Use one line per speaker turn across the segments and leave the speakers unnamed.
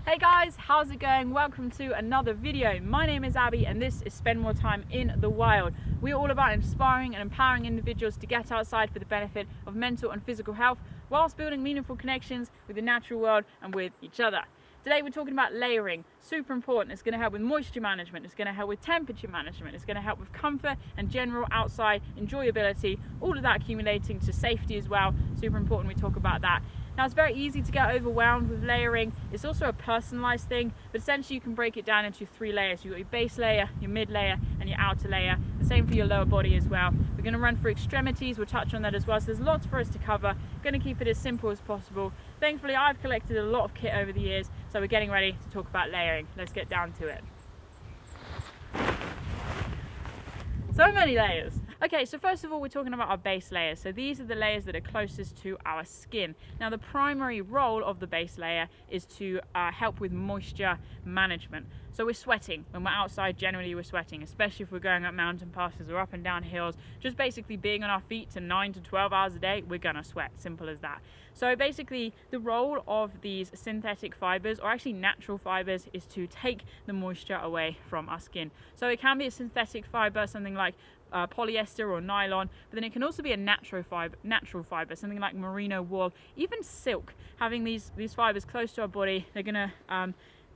Hey guys, how's it going? Welcome to another video. My name is Abbie and this is Spend More Time in the Wild. We're all about inspiring and empowering individuals to get outside for the benefit of mental and physical health whilst building meaningful connections with the natural world and with each other. Today we're talking about layering. Super important. It's going to help with moisture management, it's going to help with temperature management, it's going to help with comfort and general outside enjoyability, all of that accumulating to safety as well. Super important we talk about that. Now it's very easy to get overwhelmed with layering. It's also a personalized thing, but essentially you can break it down into 3 layers. You've got your base layer, your mid layer, and your outer layer. The same for your lower body as well. We're going to run through extremities, we'll touch on that as well. So there's lots for us to cover. Going to keep it as simple as possible. Thankfully I've collected a lot of kit over the years, so we're getting ready to talk about layering. Let's get down to it. So many layers. Okay, so first of all, we're talking about our base layers. So these are the layers that are closest to our skin. Now, the primary role of the base layer is to help with moisture management. So we're sweating. When we're outside, generally we're sweating, especially if we're going up mountain passes or up and down hills. Just basically being on our feet to 9 to 12 hours a day, we're gonna sweat, simple as that. So basically, the role of these synthetic fibers, or actually natural fibers, is to take the moisture away from our skin. So it can be a synthetic fiber, something like polyester or nylon, but then it can also be a natural fiber, something like merino wool, even silk. Having these fibers close to our body, they're gonna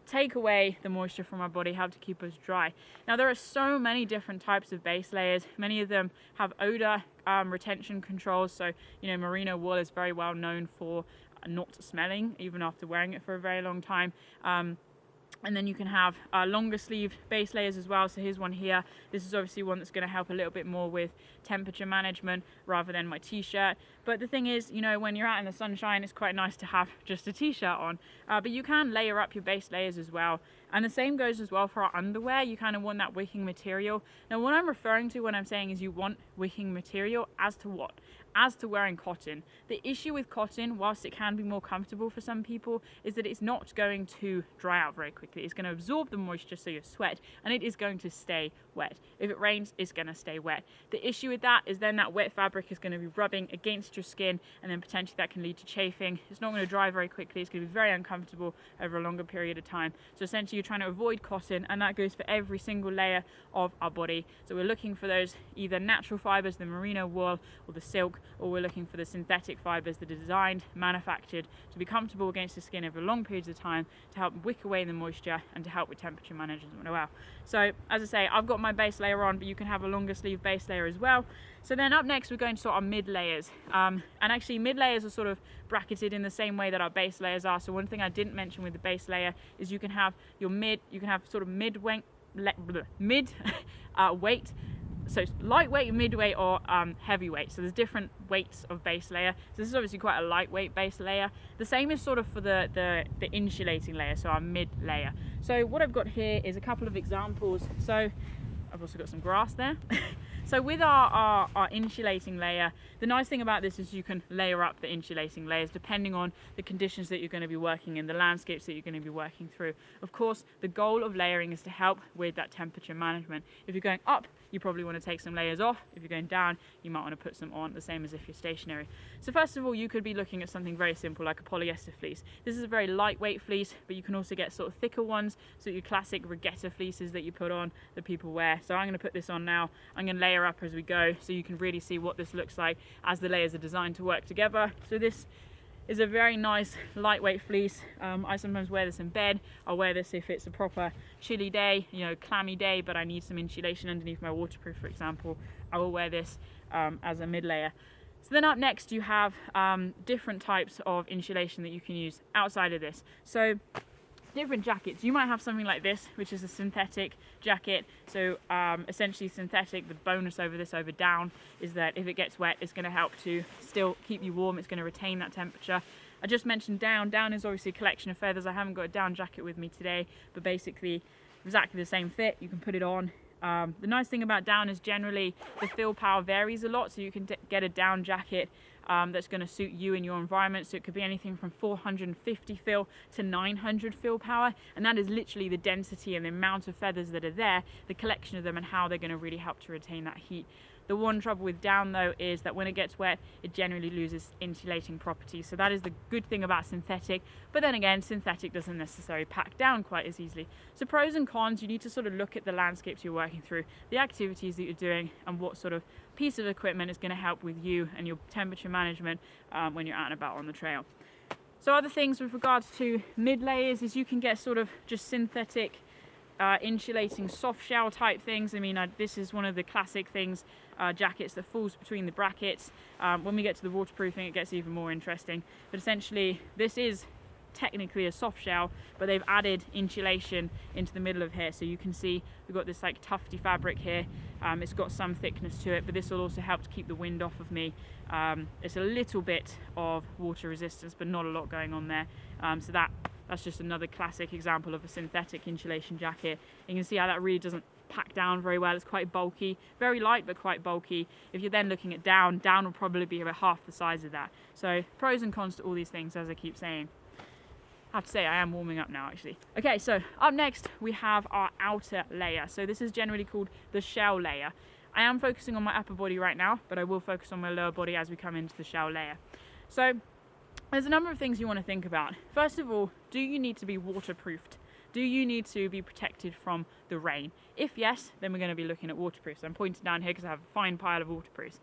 take away the moisture from our body, help to keep us dry. Now there are so many different types of base layers. Many of them have odor retention controls. So merino wool is very well known for not smelling even after wearing it for a very long time. And then you can have longer sleeve base layers as well. So here's one here. This is obviously one that's going to help a little bit more with temperature management rather than my t-shirt. But the thing is, when you're out in the sunshine, it's quite nice to have just a t-shirt on. But you can layer up your base layers as well. And the same goes as well for our underwear. You kind of want that wicking material. Now what I'm referring to when I'm saying is you want wicking material, as to what? As to wearing cotton. The issue with cotton, whilst it can be more comfortable for some people, is that it's not going to dry out very quickly. It's going to absorb the moisture, so you sweat, and it is going to stay wet. If it rains, it's going to stay wet. The issue with that is then that wet fabric is going to be rubbing against your skin, and then potentially that can lead to chafing. It's not going to dry very quickly. It's going to be very uncomfortable over a longer period of time. So essentially you're trying to avoid cotton, and that goes for every single layer of our body. So we're looking for those either natural fibers, the merino wool or the silk, or we're looking for the synthetic fibers that are designed, manufactured to be comfortable against the skin over long periods of time, to help wick away the moisture and to help with temperature management as well. So as I say, I've got my base layer on, but you can have a longer sleeve base layer as well. So then up next, we're going to sort of mid layers. And actually mid layers are sort of bracketed in the same way that our base layers are. So one thing I didn't mention with the base layer is you can have your sort of mid weight, so lightweight, midweight, or heavyweight. So there's different weights of base layer. So this is obviously quite a lightweight base layer. The same is sort of for the insulating layer, so our mid layer. So what I've got here is a couple of examples. So I've also got some grass there. So with our insulating layer, the nice thing about this is you can layer up the insulating layers depending on the conditions that you're going to be working in, the landscapes that you're going to be working through. Of course, the goal of layering is to help with that temperature management. If you're going up, you probably want to take some layers off. If you're going down, you might want to put some on, the same as if you're stationary. So first of all, you could be looking at something very simple like a polyester fleece. This is a very lightweight fleece, but you can also get sort of thicker ones, so your classic regatta fleeces that you put on, that people wear. So I'm going to put this on now. I'm going to layer up as we go so you can really see what this looks like as the layers are designed to work together. So this is a very nice lightweight fleece. I sometimes wear this in bed. I'll wear this if it's a proper chilly day, clammy day, but I need some insulation underneath my waterproof, for example. I will wear this as a mid layer. So then up next you have different types of insulation that you can use outside of this. So different jackets. You might have something like this, which is a synthetic jacket. So essentially synthetic, the bonus over this over down is that if it gets wet, it's going to help to still keep you warm. It's going to retain that temperature. I just mentioned down. Down is obviously a collection of feathers. I haven't got a down jacket with me today, but basically exactly the same fit. You can put it on. The nice thing about down is generally the fill power varies a lot, so you can get a down jacket that's going to suit you and your environment. So it could be anything from 450 fill to 900 fill power, and that is literally the density and the amount of feathers that are there, the collection of them, and how they're going to really help to retain that heat. The one trouble with down though is that when it gets wet, it generally loses insulating properties. So that is the good thing about synthetic, but then again, synthetic doesn't necessarily pack down quite as easily. So pros and cons, you need to sort of look at the landscapes you're working through, the activities that you're doing, and what sort of piece of equipment is going to help with you and your temperature management when you're out and about on the trail. So other things with regards to mid layers is you can get sort of just synthetic insulating soft shell type things. I mean, this is one of the classic things, jackets that falls between the brackets. When we get to the waterproofing, it gets even more interesting. But essentially, this is technically a soft shell, but they've added insulation into the middle of here. So you can see we've got this like tufty fabric here. It's got some thickness to it, but this will also help to keep the wind off of me. It's a little bit of water resistance, but not a lot going on there. So that's just another classic example of a synthetic insulation jacket. You can see how that really doesn't pack down very well. It's quite bulky, very light, but quite bulky. If you're then looking at down will probably be about half the size of that. So pros and cons to all these things, as I keep saying. I have to say, I am warming up now actually. Okay, so up next we have our outer layer. So this is generally called the shell layer. I am focusing on my upper body right now, but I will focus on my lower body as we come into the shell layer. So there's a number of things you want to think about. First of all, do you need to be waterproofed? Do you need to be protected from the rain? If yes, then we're going to be looking at waterproofs. I'm pointing down here because I have a fine pile of waterproofs.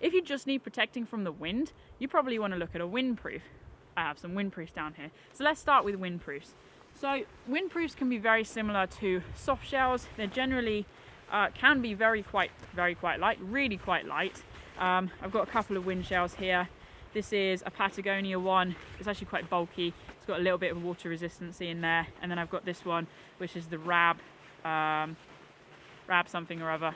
If you just need protecting from the wind, you probably want to look at a windproof. I have some windproofs down here. So let's start with windproofs. So windproofs can be very similar to soft shells. They're generally can be quite light, really quite light. I've got a couple of wind shells here. This is a Patagonia one. It's actually quite bulky. It's got a little bit of water resistance in there. And then I've got this one, which is the Rab something or other.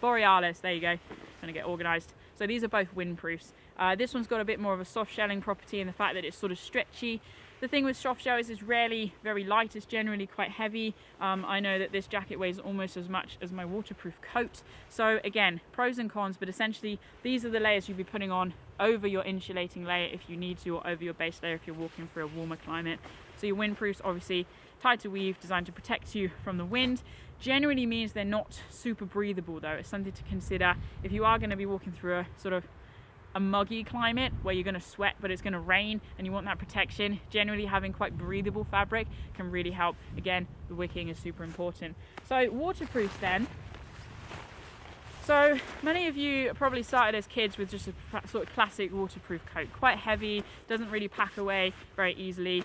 Borealis, there you go. Trying to get organized. So these are both windproofs. This one's got a bit more of a soft shelling property in the fact that it's sort of stretchy. The thing with soft shell is it's rarely very light, it's generally quite heavy. I know that this jacket weighs almost as much as my waterproof coat. So again, pros and cons, but essentially these are the layers you'll be putting on over your insulating layer if you need to, or over your base layer if you're walking through a warmer climate. So your windproofs, obviously tighter weave, designed to protect you from the wind. Generally means they're not super breathable though. It's something to consider if you are going to be walking through a sort of a muggy climate where you're going to sweat but it's going to rain and you want that protection. Generally having quite breathable fabric can really help. Again, the wicking is super important. So waterproofs then. So many of you probably started as kids with just a sort of classic waterproof coat. Quite heavy, doesn't really pack away very easily.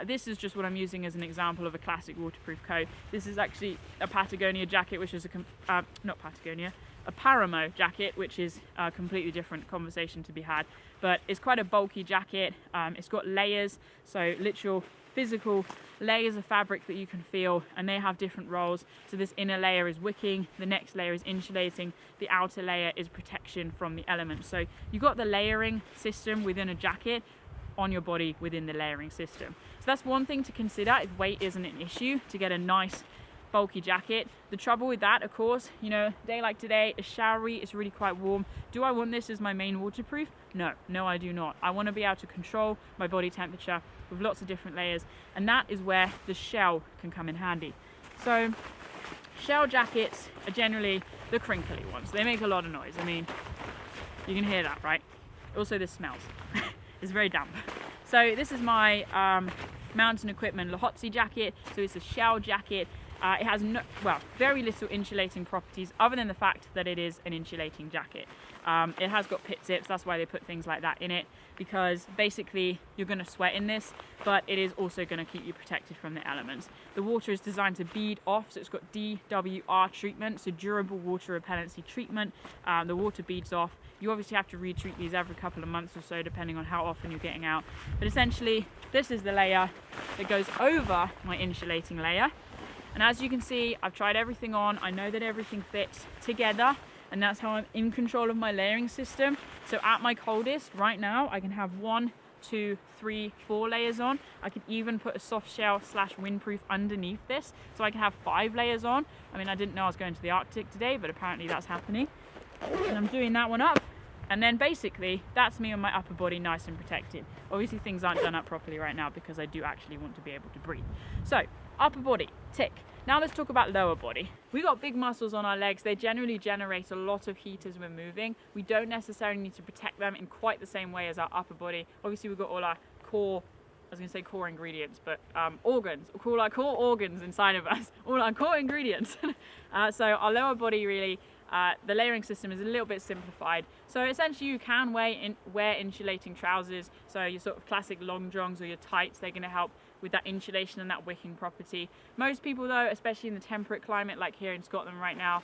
This is just what I'm using as an example of a classic waterproof coat. This is actually a Patagonia jacket, which is a Paramo jacket, which is a completely different conversation to be had. But it's quite a bulky jacket. It's got layers, so literal physical layers of fabric that you can feel, and they have different roles. So this inner layer is wicking, the next layer is insulating, the outer layer is protection from the elements. So you've got the layering system within a jacket on your body within the layering system. So that's one thing to consider if weight isn't an issue, to get a nice bulky jacket. The trouble with that, of course, you know, a day like today is showery, it's really quite warm. Do I want this as my main waterproof? No, I do not. I want to be able to control my body temperature with lots of different layers, and that is where the shell can come in handy. So shell jackets are generally the crinkly ones. They make a lot of noise. I mean, you can hear that, right? Also, this smells. It's very damp. So this is my Mountain Equipment Lhotse jacket. So it's a shell jacket. It has very little insulating properties other than the fact that it is an insulating jacket. It has got pit zips, that's why they put things like that in it, because basically you're going to sweat in this, but it is also going to keep you protected from the elements. The water is designed to bead off, so it's got DWR treatment, so durable water repellency treatment. The water beads off. You obviously have to retreat these every couple of months or so, depending on how often you're getting out. But essentially, this is the layer that goes over my insulating layer. And as you can see, I've tried everything on. I know that everything fits together, and that's how I'm in control of my layering system. So at my coldest right now, I can have 1, 2, 3, 4 layers on. I could even put a soft shell / windproof underneath this, so I can have 5 layers on. I mean, I didn't know I was going to the Arctic today, but apparently that's happening. And I'm doing that one up. And then basically, that's me on my upper body, nice and protected. Obviously things aren't done up properly right now because I do actually want to be able to breathe. So upper body, tick. Now let's talk about lower body. We got big muscles on our legs. They generally generate a lot of heat as we're moving. We don't necessarily need to protect them in quite the same way as our upper body. Obviously we've got all our core, I was going to say core ingredients, but organs, all our core organs inside of us, all our core ingredients. So our lower body really, the layering system is a little bit simplified. So essentially you can wear insulating trousers. So your sort of classic long johns or your tights, they're going to help with that insulation and that wicking property. Most people though, especially in the temperate climate like here in Scotland right now,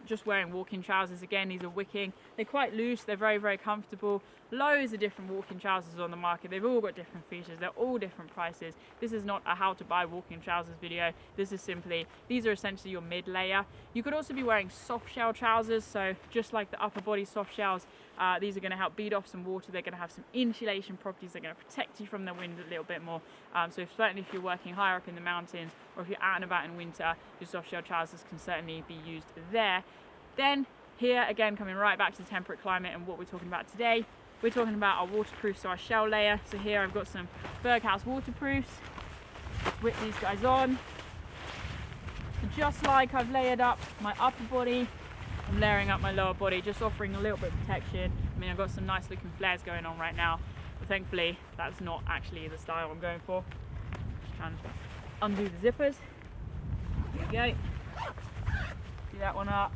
just wearing walking trousers, again, these are wicking. They're quite loose, they're very, very comfortable. Loads of different walking trousers on the market. They've all got different features, they're all different prices. This is not a how to buy walking trousers video. This is simply, these are essentially your mid layer. You could also be wearing soft shell trousers, so just like the upper body soft shells, these are going to help beat off some water. They're going to have some insulation properties. They're going to protect you from the wind a little bit more. So certainly if you're working higher up in the mountains, or if you're out and about in winter, your soft shell trousers can certainly be used there. Then here again, coming right back to the temperate climate and what we're talking about today, we're talking about our waterproof, so our shell layer. So here I've got some Berghaus waterproofs. Whip these guys on. So just like I've layered up my upper body, I'm layering up my lower body, just offering a little bit of protection. I mean, I've got some nice looking flares going on right now, but thankfully that's not actually the style I'm going for. Just trying to undo the zippers. There we go. Do that one up.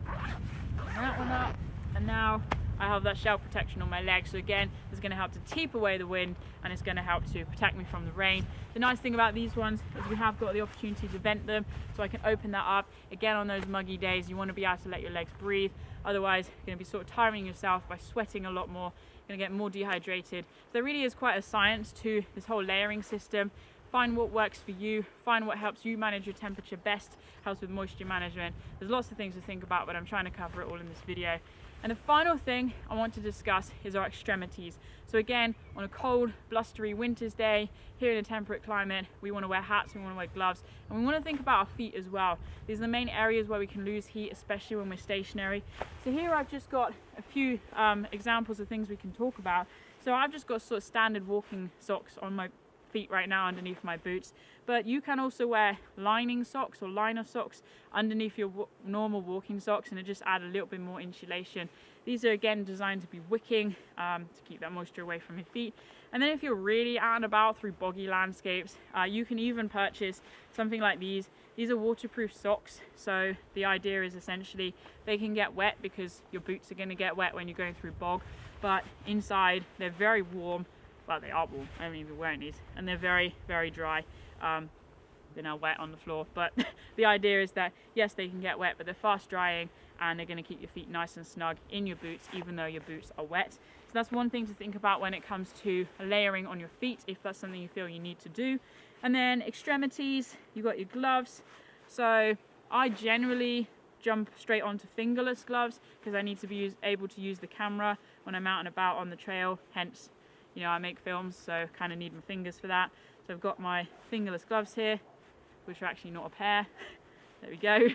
And that one up. And now I have that shell protection on my legs, so again, it's going to help to keep away the wind and it's going to help to protect me from the rain. The nice thing about these ones is we have got the opportunity to vent them, so I can open that up. Again, on those muggy days, you want to be able to let your legs breathe, otherwise you're going to be sort of tiring yourself by sweating a lot more, you're going to get more dehydrated. So there really is quite a science to this whole layering system. Find what works for you, find what helps you manage your temperature best, helps with moisture management. There's lots of things to think about, but I'm trying to cover it all in this video. And the final thing I want to discuss is our extremities. So again, on a cold, blustery winter's day, here in a temperate climate, we want to wear hats, we want to wear gloves, and we want to think about our feet as well. These are the main areas where we can lose heat, especially when we're stationary. So here I've just got a few examples of things we can talk about. So I've just got sort of standard walking socks on my feet right now underneath my boots, but you can also wear lining socks or liner socks underneath your normal walking socks, and it just add a little bit more insulation. These are again designed to be wicking, to keep that moisture away from your feet. And then if you're really out and about through boggy landscapes, you can even purchase something like these. These are waterproof socks, so the idea is essentially they can get wet because your boots are going to get wet when you're going through bog, but inside they're very warm. Well, they are warm, I haven't even wearing these, and they're very, very dry. They're now wet on the floor, but the idea is that yes, they can get wet, but they're fast drying and they're going to keep your feet nice and snug in your boots, even though your boots are wet. So that's one thing to think about when it comes to layering on your feet, if that's something you feel you need to do. And then extremities, you've got your gloves. So I generally jump straight onto fingerless gloves because I need to be able to use the camera when I'm out and about on the trail, hence, you know, I make films, so kind of need my fingers for that. So I've got my fingerless gloves here, which are actually not a pair. There we go.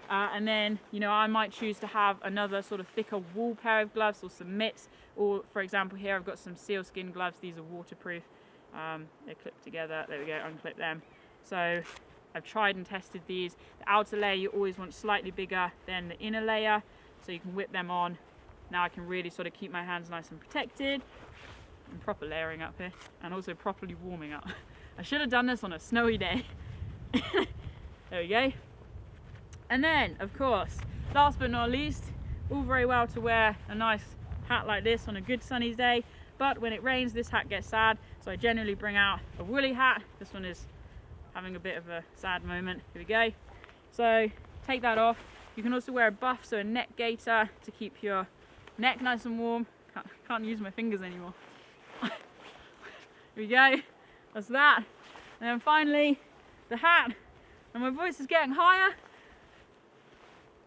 And then, you know, I might choose to have another sort of thicker wool pair of gloves or some mitts. Or, for example, here I've got some sealskin gloves. These are waterproof. They're clipped together. There we go, unclip them. So I've tried and tested these. The outer layer you always want slightly bigger than the inner layer, so you can whip them on. Now I can really sort of keep my hands nice and protected. And proper layering up here, and also properly warming up. I should have done this on a snowy day. There we go. And then, of course, last but not least, all very well to wear a nice hat like this on a good sunny day, but when it rains, this hat gets sad, so I generally bring out a woolly hat. This one is having a bit of a sad moment. Here we go. So take that off. You can also wear a buff, so a neck gaiter, to keep your neck nice and warm. Can't use my fingers anymore. Here we go, that's that. And then finally, the hat. And my voice is getting higher.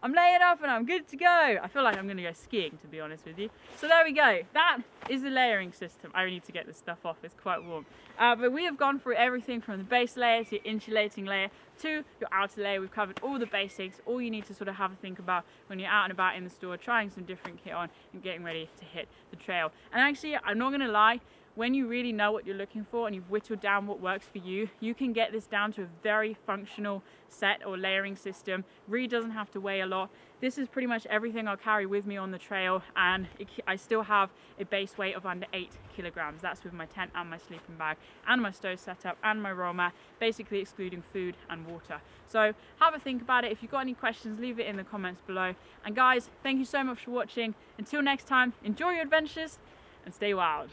I'm laying up and I'm good to go. I feel like I'm gonna go skiing, to be honest with you. So there we go, that is the layering system. I need to get this stuff off, it's quite warm. But we have gone through everything from the base layer to your insulating layer to your outer layer. We've covered all the basics, all you need to sort of have a think about when you're out and about in the store, trying some different kit on and getting ready to hit the trail. And actually, I'm not gonna lie, when you really know what you're looking for and you've whittled down what works for you, you can get this down to a very functional set or layering system. Really doesn't have to weigh a lot. This is pretty much everything I'll carry with me on the trail, and I still have a base weight of under 8 kilograms. That's with my tent and my sleeping bag and my stove setup and my roll mat, basically excluding food and water. So have a think about it. If you've got any questions, leave it in the comments below. And guys, thank you so much for watching. Until next time, enjoy your adventures and stay wild.